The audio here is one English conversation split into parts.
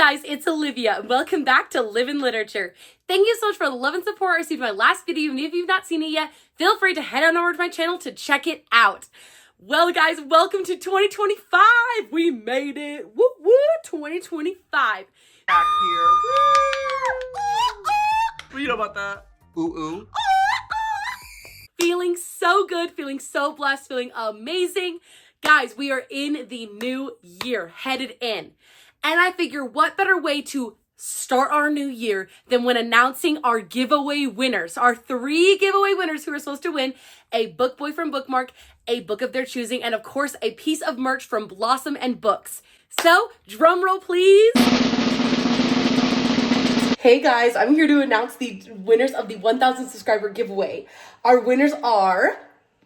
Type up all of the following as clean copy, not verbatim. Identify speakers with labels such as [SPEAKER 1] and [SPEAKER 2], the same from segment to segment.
[SPEAKER 1] guys, it's Olivia. Welcome back to Live in Literature. Thank you so much for the love and support I received in my last video. And if you've not seen it yet, feel free to head on over to my channel to check it out. Well, guys, welcome to 2025. We made it. Woo woo, 2025.
[SPEAKER 2] Back here. What do you know about that? Ooh ooh.
[SPEAKER 1] Feeling so good, feeling so blessed, feeling amazing. Guys, we are in the new year, headed in. And I figure what better way to start our new year than when announcing our giveaway winners, our 3 giveaway winners who are supposed to win a book boy from Bookmark, a book of their choosing, and of course, a piece of merch from Blossom and Books. So, drum roll, please. Hey guys, I'm here to announce the winners of the 1,000 subscriber giveaway. Our winners are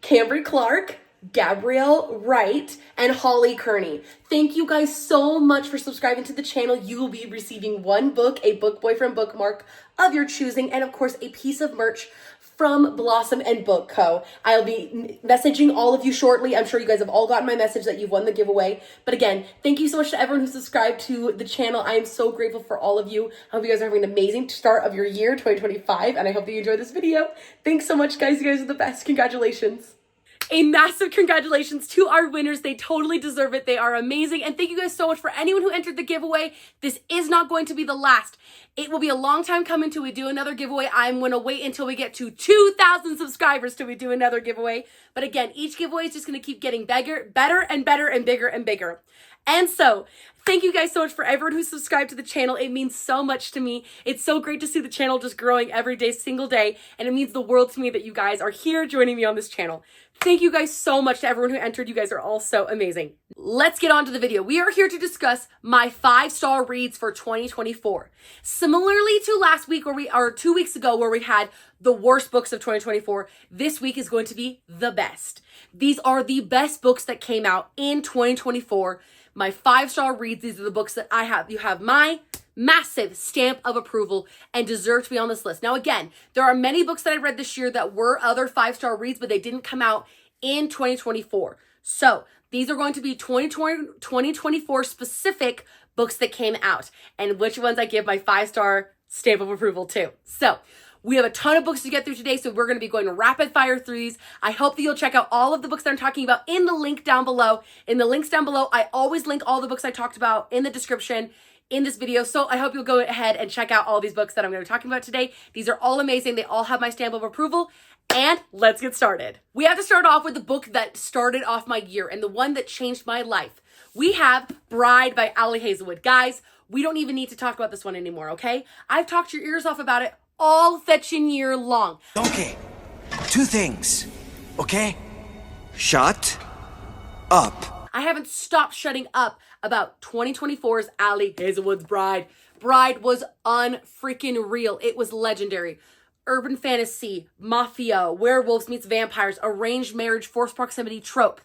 [SPEAKER 1] Cambry Clark, Gabrielle Wright, and Holly Kearney. Thank you guys so much for subscribing to the channel. You will be receiving 1 book, a book boy from Bookmark of your choosing, and of course a piece of merch from Blossom and Book Co. I'll be messaging all of you shortly. I'm sure you guys have all gotten my message that you've won the giveaway. But again, thank you so much to everyone who subscribed to the channel. I am so grateful for all of you. I hope you guys are having an amazing start of your year, 2025, and I hope you enjoyed this video. Thanks so much, guys. You guys are the best. Congratulations. A massive congratulations to our winners. They totally deserve it. They are amazing. And thank you guys so much for anyone who entered the giveaway. This is not going to be the last. It will be a long time coming till we do another giveaway. I'm going to wait until we get to 2,000 subscribers till we do another giveaway. But again, each giveaway is just going to keep getting better and better and bigger and bigger. And so, thank you guys so much for everyone who subscribed to the channel. It means so much to me. It's so great to see the channel just growing every day, single day. And it means the world to me that you guys are here joining me on this channel. Thank you guys so much to everyone who entered. You guys are all so amazing. Let's get on to the video. We are here to discuss my 5-star reads for 2024. Similarly to last week or 2 weeks ago where we had the worst books of 2024, this week is going to be the best. These are the best books that came out in 2024. My 5-star reads, these are the books that I have. You have my massive stamp of approval and deserve to be on this list. Now, again, there are many books that I read this year that were other 5-star reads, but they didn't come out in 2024. So these are going to be 2024 specific books that came out and which ones I give my 5-star stamp of approval to. So we have a ton of books to get through today, so we're going to be going rapid fire through these. I hope that you'll check out all of the books that I'm talking about in the link down below. In the links down below, I always link all the books I talked about in the description in this video. So I hope you'll go ahead and check out all these books that I'm going to be talking about today. These are all amazing. They all have my stamp of approval. And let's get started. We have to start off with the book that started off my year and the one that changed my life. We have Bride by Ali Hazelwood. Guys, we don't even need to talk about this one anymore, okay? I've talked your ears off about it all fetching year long.
[SPEAKER 3] Okay, 2 things, okay? Shut up.
[SPEAKER 1] I haven't stopped shutting up about 2024's Ali Hazelwood's Bride. Bride was unfreaking real. It was legendary. Urban fantasy, mafia, werewolves meets vampires, arranged marriage, forced proximity trope.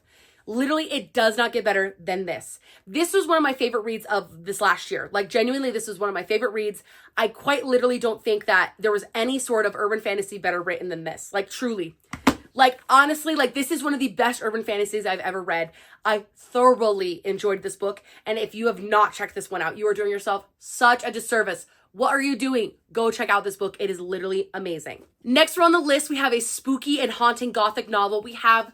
[SPEAKER 1] Literally, it does not get better than this. This was one of my favorite reads of this last year. Like, genuinely, this was one of my favorite reads. I quite literally don't think that there was any sort of urban fantasy better written than this. Like, truly. Like, honestly, like, this is one of the best urban fantasies I've ever read. I thoroughly enjoyed this book. And if you have not checked this one out, you are doing yourself such a disservice. What are you doing? Go check out this book. It is literally amazing. Next, we're on the list. We have a spooky and haunting gothic novel. We have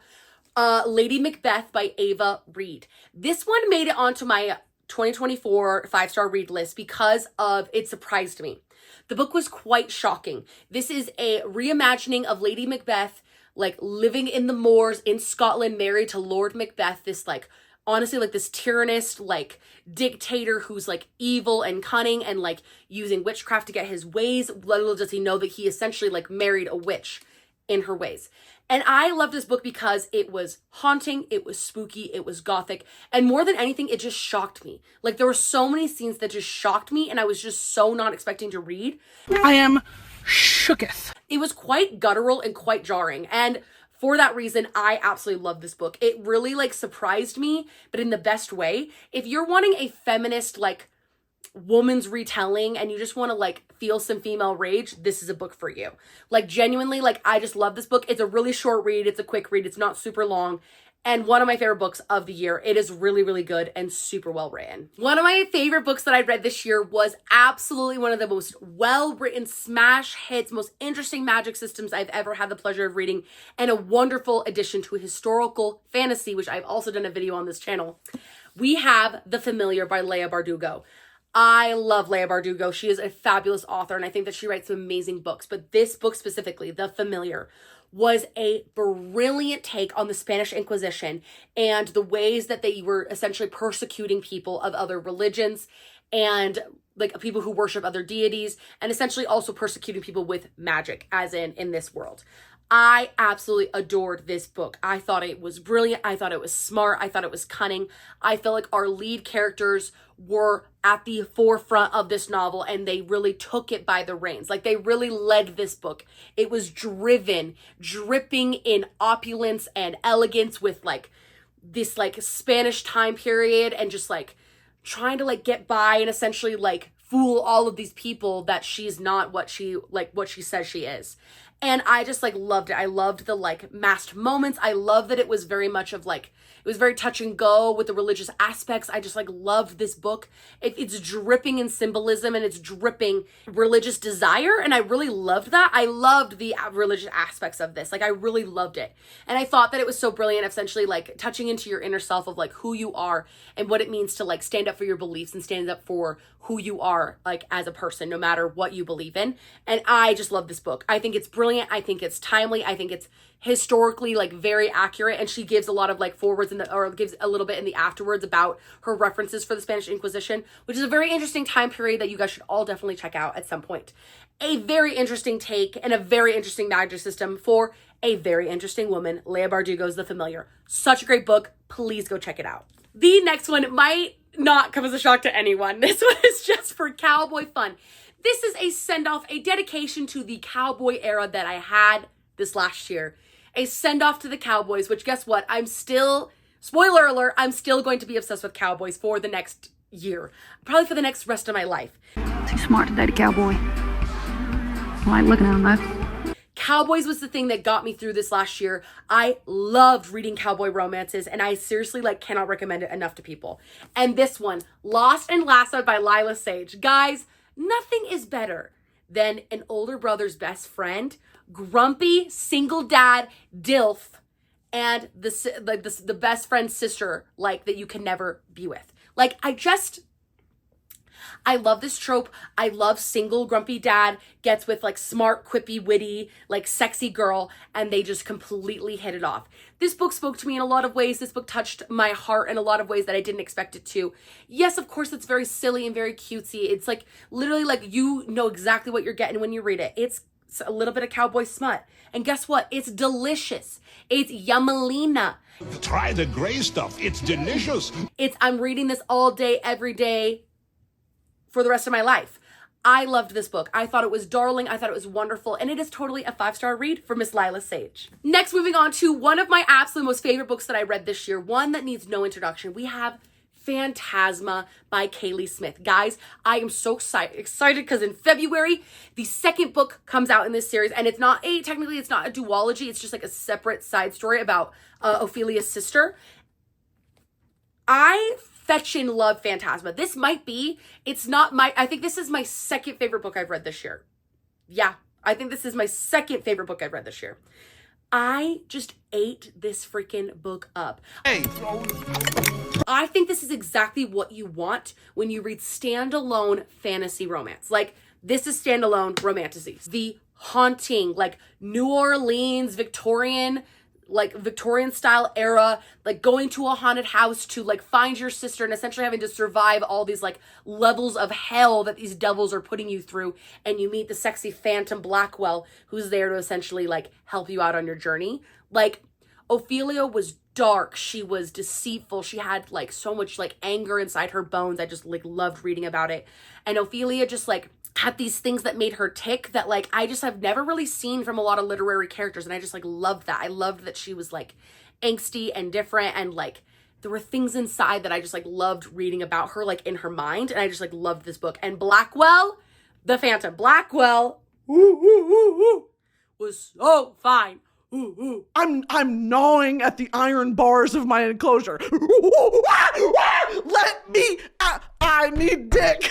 [SPEAKER 1] Lady Macbeth by Ava Reed. This one made it onto my 2024 5-star read list because of it surprised me. The book was quite shocking. This is a reimagining of Lady Macbeth, like living in the moors in Scotland, married to Lord Macbeth, this like honestly like this tyrannous like dictator who's like evil and cunning and like using witchcraft to get his ways. Little does he know that he essentially like married a witch in her ways. And I loved this book because it was haunting, it was spooky, it was gothic, and more than anything, it just shocked me. Like, there were so many scenes that just shocked me, and I was just so not expecting to read.
[SPEAKER 4] I am shooketh.
[SPEAKER 1] It was quite guttural and quite jarring, and for that reason, I absolutely love this book. It really, like, surprised me, but in the best way. If you're wanting a feminist, like, woman's retelling and you just want to like feel some female rage, this is a book for you. Like, genuinely, like, I just love this book. It's a really short read. It's a quick read. It's not super long. and one of my favorite books of the year. It is really, really good and super well written. One of my favorite books that I read this year was absolutely one of the most well-written smash hits, most interesting magic systems I've ever had the pleasure of reading, and a wonderful addition to a historical fantasy, which I've also done a video on this channel. We have The Familiar by Leigh Bardugo. I love Leigh Bardugo. She is a fabulous author, and I think that she writes some amazing books. But this book specifically, The Familiar, was a brilliant take on the Spanish Inquisition and the ways that they were essentially persecuting people of other religions and like people who worship other deities, and essentially also persecuting people with magic, as in this world. I absolutely adored this book. I thought it was brilliant. I thought it was smart. I thought it was cunning. I felt like our lead characters were at the forefront of this novel, and they really took it by the reins. Like, they really led this book. It was dripping in opulence and elegance with like this like Spanish time period, and just like trying to like get by and essentially like fool all of these people that she's not what she says she is. And I just like loved it. I loved the like masked moments. I love that it was very much of like, it was very touch and go with the religious aspects. I just like loved this book. It's dripping in symbolism, and it's dripping religious desire. And I really loved that. I loved the religious aspects of this. Like, I really loved it. And I thought that it was so brilliant, essentially like touching into your inner self of like who you are and what it means to like stand up for your beliefs and stand up for who you are like as a person, no matter what you believe in. And I just love this book. I think it's brilliant. I think it's timely. I think it's historically like very accurate, and she gives a lot of like forwards or gives a little bit in the afterwards about her references for the Spanish Inquisition, which is a very interesting time period that you guys should all definitely check out at some point. A very interesting take and a very interesting magic system for a very interesting woman. Leigh Bardugo's The Familiar. Such a great book. Please go check it out. The next one might not come as a shock to anyone. This one is just for cowboy fun. This is a send-off, a dedication to the cowboy era that I had this last year. A send-off to the Cowboys, which guess what? I'm still, spoiler alert, I'm still going to be obsessed with cowboys for the next year. Probably for the next rest of my life.
[SPEAKER 5] Too smart to date a cowboy. I like looking at him though.
[SPEAKER 1] Cowboys was the thing that got me through this last year. I loved reading cowboy romances, and I seriously like cannot recommend it enough to people. And this one, Lost and Lassoed by Lyla Sage. Guys, nothing is better than an older brother's best friend, grumpy single dad DILF, and the best friend's sister like that you can never be with. Like, I love this trope. I love single grumpy dad gets with like smart, quippy, witty, like sexy girl, and they just completely hit it off. This book spoke to me in a lot of ways. This book touched my heart in a lot of ways that I didn't expect it to. Yes, of course, it's very silly and very cutesy. It's like literally like you know exactly what you're getting when you read it. It's a little bit of cowboy smut. And guess what? It's delicious. It's yummalina.
[SPEAKER 6] Try the gray stuff. It's delicious.
[SPEAKER 1] I'm reading this all day, every day, for the rest of my life. I loved this book. I thought it was darling. I thought it was wonderful. And it is totally a 5-star read for Miss Lyla Sage. Next, moving on to one of my absolute most favorite books that I read this year. One that needs no introduction. We have Fantasma by Kaylie Smith. Guys, I am so excited because in February, the second book comes out in this series. And technically it's not a duology. It's just like a separate side story about Ophelia's sister. I fetchin' love Fantasma. This might be, I think this is my second favorite book I've read this year. Yeah, I think this is my second favorite book I've read this year. I just ate this freaking book up.
[SPEAKER 2] Hey.
[SPEAKER 1] I think this is exactly what you want when you read standalone fantasy romance. Like, this is standalone romantices. The haunting, like New Orleans, Victorian style era, like going to a haunted house to like find your sister and essentially having to survive all these like levels of hell that these devils are putting you through. And you meet the sexy Phantom Blackwell, who's there to essentially like help you out on your journey. Like, Ophelia was dark. She was deceitful. She had like so much like anger inside her bones. I just like loved reading about it. And Ophelia just like had these things that made her tick that like I just have never really seen from a lot of literary characters, and I just like loved that. I loved that she was like angsty and different, and like there were things inside that I just like loved reading about her, like in her mind, and I just like loved this book. And Blackwell, the Phantom Blackwell, was so fine.
[SPEAKER 4] I'm gnawing at the iron bars of my enclosure. Let me out. I need dick.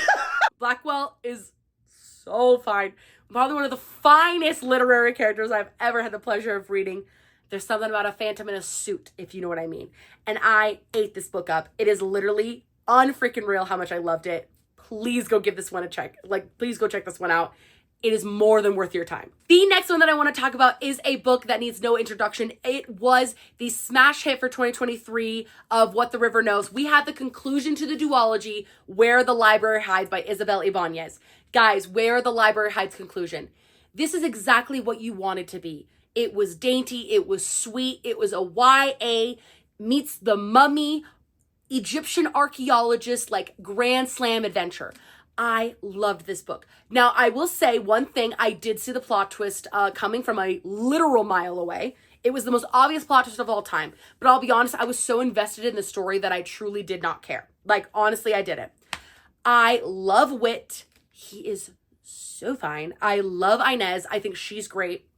[SPEAKER 1] Blackwell is so fine. Probably one of the finest literary characters I've ever had the pleasure of reading. There's something about a phantom in a suit, if you know what I mean. And I ate this book up. It is literally unfreaking real how much I loved it. Please go give this one a check. Like, please go check this one out. It is more than worth your time. The next one that I want to talk about is a book that needs no introduction. It was the smash hit for 2023 of What the River Knows. We had the conclusion to the duology, Where the Library Hides by Isabel Ibanez. Guys, Where the Library Hides conclusion. This is exactly what you want it to be. It was dainty, it was sweet, it was a YA meets the Mummy, Egyptian archaeologist, like grand slam adventure. I loved this book. Now, I will say one thing. I did see the plot twist coming from a literal mile away. It was the most obvious plot twist of all time. But I'll be honest, I was so invested in the story that I truly did not care. Like, honestly, I didn't. I love Wit. He is so fine. I love Inez. I think she's great.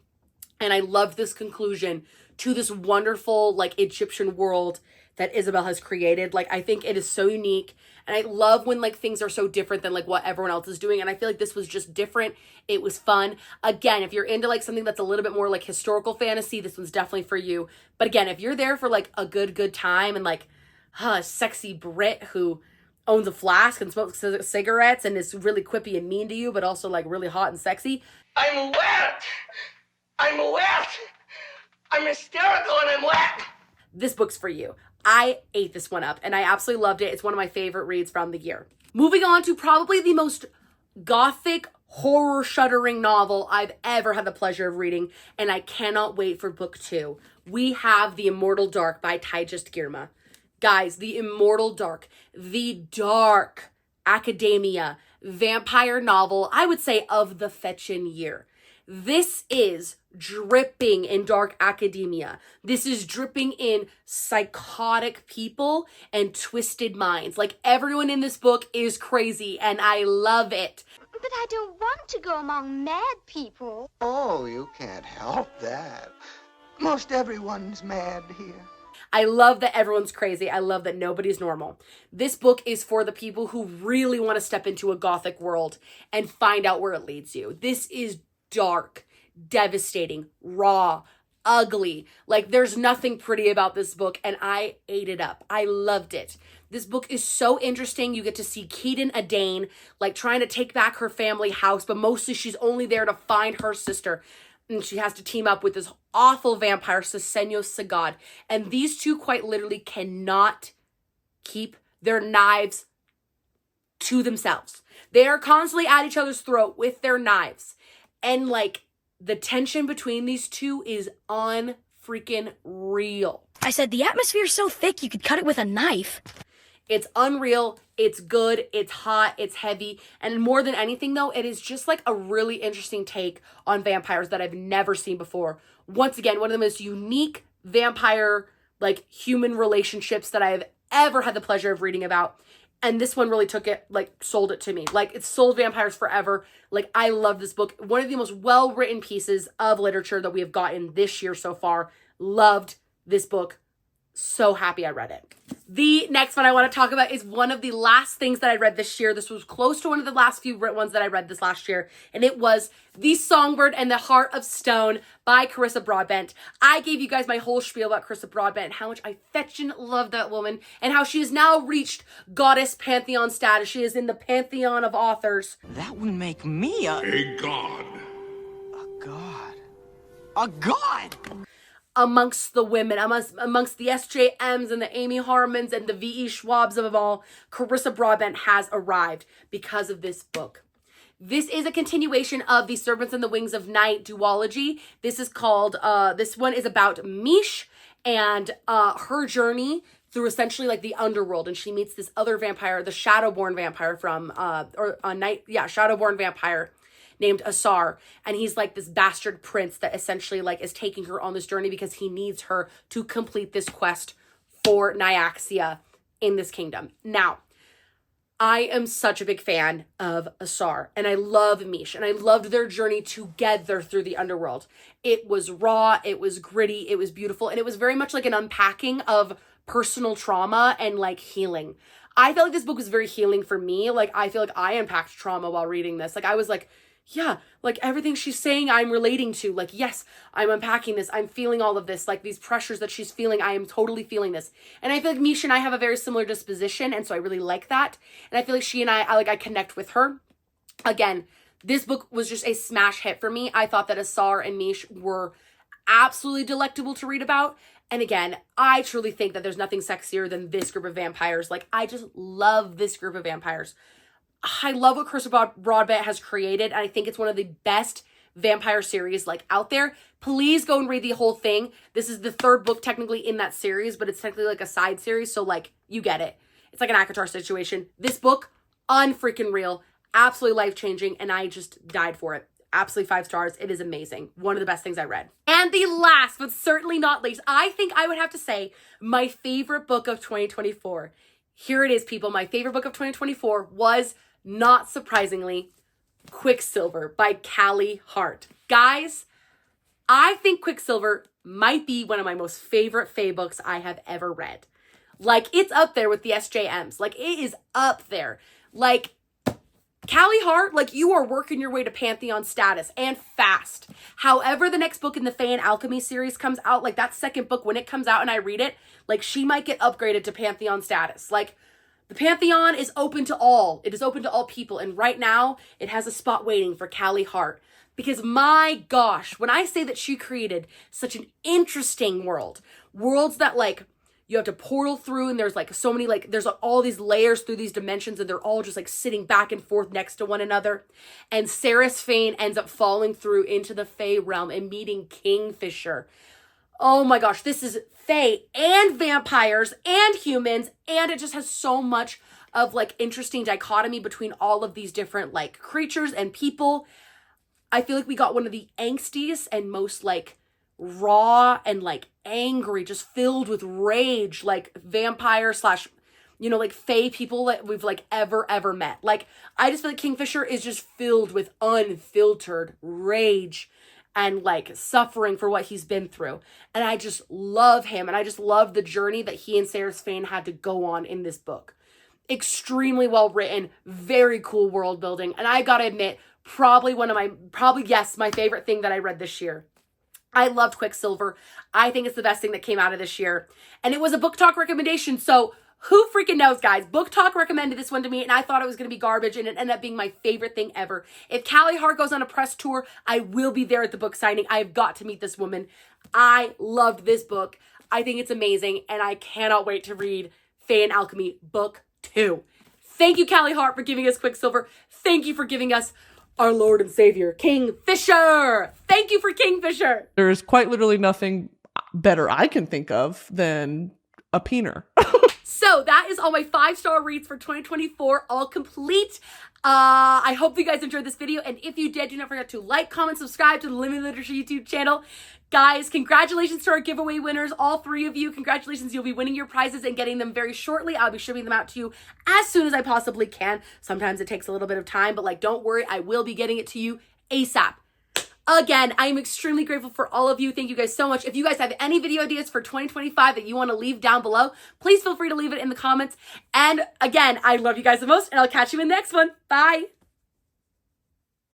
[SPEAKER 1] And I love this conclusion to this wonderful, like, Egyptian world that Isabel has created. Like, I think it is so unique. And I love when, like, things are so different than, like, what everyone else is doing. And I feel like this was just different. It was fun. Again, if you're into, like, something that's a little bit more, like, historical fantasy, this one's definitely for you. But again, if you're there for, like, a good time and, like, a sexy Brit who owns a flask and smokes cigarettes and is really quippy and mean to you, but also, like, really hot and sexy.
[SPEAKER 7] I'm wet! I'm wet! I'm hysterical and I'm wet!
[SPEAKER 1] This book's for you. I ate this one up and I absolutely loved it. It's one of my favorite reads from the year. Moving on to probably the most gothic, horror shuddering novel I've ever had the pleasure of reading, and I cannot wait for book 2. We have The Immortal Dark by Taijist Girma. Guys, The Immortal Dark, the dark academia vampire novel, I would say, of the fetchin' year. This is dripping in dark academia. This is dripping in psychotic people and twisted minds. Like, everyone in this book is crazy and I love it.
[SPEAKER 8] But I don't want to go among mad people.
[SPEAKER 7] Oh, you can't help that. Most everyone's mad here.
[SPEAKER 1] I love that everyone's crazy. I love that nobody's normal. This book is for the people who really want to step into a gothic world and find out where it leads you. This is dark, devastating, raw, ugly. Like, there's nothing pretty about this book, and I ate it up. I loved it. This book is so interesting. You get to see Keaton Adane, like, trying to take back her family house, but mostly she's only there to find her sister. And she has to team up with this awful vampire, Sesenyo Sagad. And these two quite literally cannot keep their knives to themselves. They are constantly at each other's throat with their knives. And, like, the tension between these two is unfreaking real.
[SPEAKER 9] I said the atmosphere's so thick you could cut it with a knife.
[SPEAKER 1] It's unreal, it's good, it's hot, it's heavy, and more than anything though, it is just like a really interesting take on vampires that I've never seen before. Once again, one of the most unique vampire, like, human relationships that I have ever had the pleasure of reading about. And this one really took it, like, sold it to me. Like, it sold vampires forever. Like, I love this book. One of the most well-written pieces of literature that we have gotten this year so far. Loved this book. So happy I read it. The next one I want to talk about is one of the last things that I read this year. This was close to one of the last few ones that I read this last year. And it was The Songbird and the Heart of Stone by Carissa Broadbent. I gave you guys my whole spiel about Carissa Broadbent and how much I fetchin' love that woman and how she has now reached goddess pantheon status. She is in the pantheon of authors.
[SPEAKER 3] That would make me a
[SPEAKER 6] god.
[SPEAKER 3] god. A god!
[SPEAKER 1] Amongst the women, amongst the SJMs and the Amy Harmons and the V.E. Schwabs of them all, Carissa Broadbent has arrived because of this book. This is a continuation of the Servants and the Wings of Night duology. This is called, this one is about Mish and her journey through essentially, like, the underworld. And she meets this other vampire, the Shadowborn vampire from, Shadowborn vampire named Asar, and he's like this bastard prince that essentially, like, is taking her on this journey because he needs her to complete this quest for Nyaxia in this kingdom. Now, I am such a big fan of Asar, and I love Mish, and I loved their journey together through the underworld. It was raw, it was gritty, it was beautiful, and it was very much like an unpacking of personal trauma and like healing. I felt like this book was very healing for me. Like, I feel like I unpacked trauma while reading this. Like, I was like, yeah, like everything she's saying I'm relating to. Like, yes, I'm unpacking this. I'm feeling all of this. Like, these pressures that she's feeling, I am totally feeling this. And I feel like Misha and I have a very similar disposition, and so I really like that. And I feel like she and I connect with her. Again, this book was just a smash hit for me. I thought that Asar and Mish were absolutely delectable to read about. And again, I truly think that there's nothing sexier than this group of vampires. Like, I just love this group of vampires. I love what Crystal Broadbent has created, and I think it's one of the best vampire series like out there. Please go and read the whole thing. This is the third book technically in that series, but it's technically like a side series, so like, you get it. It's like an ACOTAR situation. This book, unfreaking real, absolutely life-changing, and I just died for it. Absolutely 5 stars. It is amazing. One of the best things I read. And the last, but certainly not least, I think I would have to say my favorite book of 2024. Here it is, people. My favorite book of 2024 was, not surprisingly, Quicksilver by Kaylie Hart. Guys, I think Quicksilver might be one of my most favorite fae books I have ever read. Like, it's up there with the SJMs. Like, it is up there. Like, Kaylie Hart, like, you are working your way to Pantheon status, and fast. However, the next book in the Fae and Alchemy series comes out, like that second book, when it comes out and I read it, like, she might get upgraded to Pantheon status. Like, the Pantheon is open to all. It is open to all people. And right now, it has a spot waiting for Kaylie Hart. Because my gosh, when I say that she created such an interesting world, worlds that like, you have to portal through, and there's like so many, like there's all these layers through these dimensions, and they're all just like sitting back and forth next to one another. And Saris Fane ends up falling through into the Fae realm and meeting Kingfisher. Oh my gosh, this is Fae and vampires and humans, and it just has so much of like interesting dichotomy between all of these different like creatures and people. I feel like we got one of the angstiest and most like raw and like angry, just filled with rage, like vampire slash, you know, like Fae people that we've like ever met. Like, I just feel like Kingfisher is just filled with unfiltered rage and like suffering for what he's been through. And I just love him, and I just love the journey that he and Saris Fane had to go on in this book. Extremely well written, very cool world building, and I gotta admit, my favorite thing that I read this year. I loved Quicksilver. I think it's the best thing that came out of this year. And it was a book talk recommendation, so who freaking knows, guys? Book Talk recommended this one to me, and I thought it was going to be garbage, and it ended up being my favorite thing ever. If Kaylie Hart goes on a press tour, I will be there at the book signing. I have got to meet this woman. I loved this book. I think it's amazing, and I cannot wait to read Fae and Alchemy Book 2. Thank you, Kaylie Hart, for giving us Quicksilver. Thank you for giving us our Lord and Savior, Kingfisher. Thank you for Kingfisher.
[SPEAKER 4] There's quite literally nothing better I can think of than a peener.
[SPEAKER 1] So that is all my 5-star reads for 2024, all complete. I hope you guys enjoyed this video, and if you did, do not forget to like, comment, subscribe to the Limited Literature YouTube channel. Guys, congratulations to our giveaway winners, all 3 of you. Congratulations, you'll be winning your prizes and getting them very shortly. I'll be shipping them out to you as soon as I possibly can. Sometimes it takes a little bit of time, but like, don't worry, I will be getting it to you ASAP. Again, I am extremely grateful for all of you. Thank you guys so much. If you guys have any video ideas for 2025 that you want to leave down below, please feel free to leave it in the comments. And again, I love you guys the most, and I'll catch you in the next one. Bye.